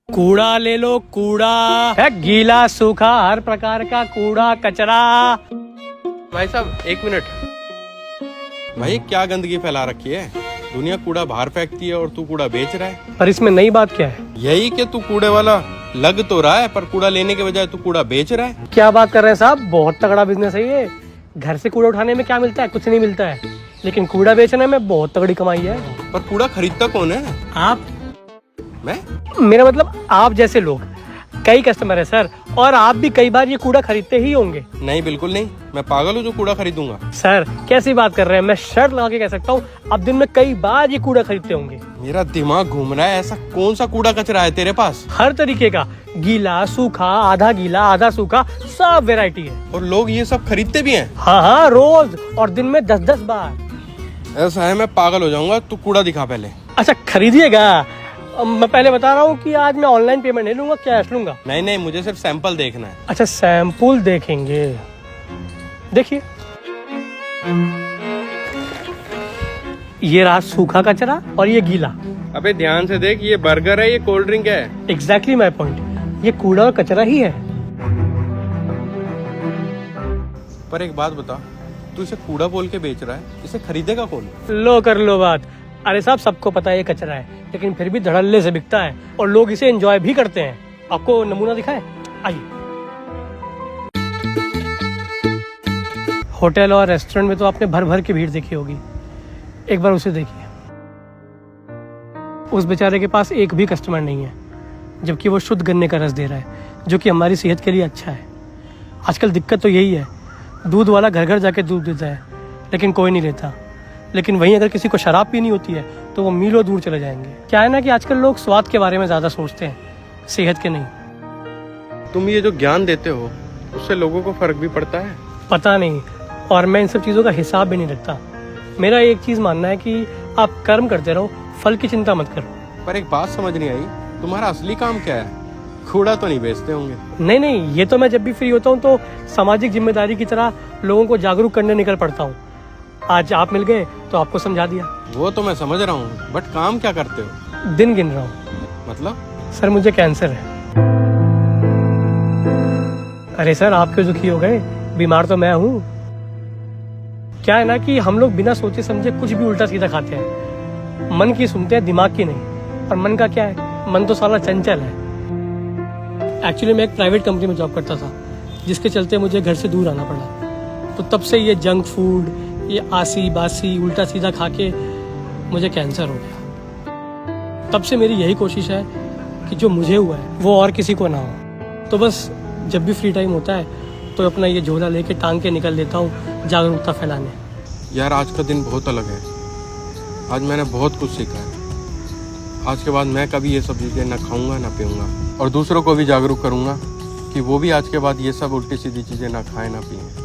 कूड़ा ले लो, कूड़ा है गीला सूखा हर प्रकार का कूड़ा कचरा। भाई साहब एक मिनट। भाई क्या गंदगी फैला रखी है, दुनिया कूड़ा बाहर फेंकती है और तू कूड़ा बेच रहा है। पर इसमें नई बात क्या है? यही कि तू कूड़े वाला लग तो रहा है पर कूड़ा लेने के बजाय तू कूड़ा बेच रहा है। क्या बात कर रहे हैं साहब, बहुत तगड़ा बिजनेस है ये। घर से कूड़ा उठाने में क्या मिलता है? कुछ नहीं मिलता है, लेकिन कूड़ा बेचने में बहुत तगड़ी कमाई है। पर कूड़ा खरीदता कौन है? आप? मैं? मेरा मतलब आप जैसे लोग, कई कस्टमर है सर, और आप भी कई बार ये कूड़ा खरीदते ही होंगे। नहीं, बिल्कुल नहीं, मैं पागल हूँ जो कूड़ा खरीदूंगा। सर कैसी बात कर रहे हैं, मैं शर्त लगा के कह सकता हूँ आप दिन में कई बार ये कूड़ा खरीदते होंगे। मेरा दिमाग घूम रहा है, ऐसा कौन सा कूड़ा कचरा है तेरे पास? हर तरीके का, गीला सूखा, आधा गीला आधा सूखा, सब वेराइटी है। और लोग ये सब खरीदते भी हैं? हाँ हाँ, रोज, और दिन में 10-10 बार। ऐसा है, मैं पागल हो जाऊंगा, तू कूड़ा दिखा पहले। अच्छा खरीदिएगा, मैं पहले बता रहा हूँ कि आज मैं ऑनलाइन पेमेंट नहीं लूंगा, कैश लूंगा। नहीं, मुझे सिर्फ सैंपल देखना है। अच्छा सैंपल देखेंगे, देखिए ये रहा सूखा कचरा और ये गीला। अबे ध्यान से देख, ये बर्गर है, ये कोल्ड ड्रिंक है। एग्जैक्टली माई पॉइंट, ये कूड़ा और कचरा ही है। पर एक बात बता, तू इसे कूड़ा बोल के बेच रहा है, इसे खरीदेगा कौन? लो कर लो बात। अरे साहब सबको पता है ये कचरा है, लेकिन फिर भी धड़ल्ले से बिकता है और लोग इसे एंजॉय भी करते हैं। आपको नमूना दिखाए, आइए। होटल और रेस्टोरेंट में तो आपने भर भर की भीड़ देखी होगी, एक बार उसे देखिए। उस बेचारे के पास एक भी कस्टमर नहीं है, जबकि वो शुद्ध गन्ने का रस दे रहा है, जो कि हमारी सेहत के लिए अच्छा है। आजकल दिक्कत तो यही है, दूध वाला घर घर जाके दूध देता है, लेकिन कोई नहीं लेता। लेकिन वहीं अगर किसी को शराब पीनी होती है तो वो मीलों दूर चले जाएंगे। क्या है ना कि आजकल लोग स्वाद के बारे में ज्यादा सोचते हैं, सेहत के नहीं। तुम ये जो ज्ञान देते हो उससे लोगों को फर्क भी पड़ता है? पता नहीं, और मैं इन सब चीजों का हिसाब भी नहीं रखता। मेरा एक चीज मानना है कि आप कर्म करते रहो, फल की चिंता मत करो। पर एक बात समझ नहीं आई, तुम्हारा असली काम क्या है? कूड़ा तो नहीं बेचते होंगे? नहीं, ये तो मैं जब भी फ्री होता हूँ तो सामाजिक जिम्मेदारी की तरह लोगों को जागरूक करने निकल पड़ता हूँ। आज आप मिल गए तो आपको समझा दिया। वो तो मैं समझ रहा हूँ, बट काम क्या करते हो? दिन गिन रहा हूँ। मतलब? सर मुझे कैंसर है। अरे सर आप क्यों दुखी हो गए, बीमार तो मैं हूँ। क्या है ना कि हम लोग बिना सोचे समझे कुछ भी उल्टा सीधा खाते हैं, मन की सुनते हैं, दिमाग की नहीं। और मन का क्या है, मन तो साला चंचल है। एक्चुअली मैं एक प्राइवेट कंपनी में जॉब करता था, जिसके चलते मुझे घर से दूर आना पड़ा। तो तब से ये जंक फूड, ये आसी बासी उल्टा सीधा खा के मुझे कैंसर हो गया। तब से मेरी यही कोशिश है कि जो मुझे हुआ है वो और किसी को ना हो। तो बस जब भी फ्री टाइम होता है तो अपना ये झोला लेके टांग के निकल लेता हूँ जागरूकता फैलाने। यार आज का दिन बहुत अलग है, आज मैंने बहुत कुछ सीखा है। आज के बाद मैं कभी ये सब चीज़ें ना खाऊंगा ना पीऊंगा, और दूसरों को भी जागरूक करूंगा कि वो भी आज के बाद ये सब उल्टी सीधी चीज़ें ना खाएं ना पिएं।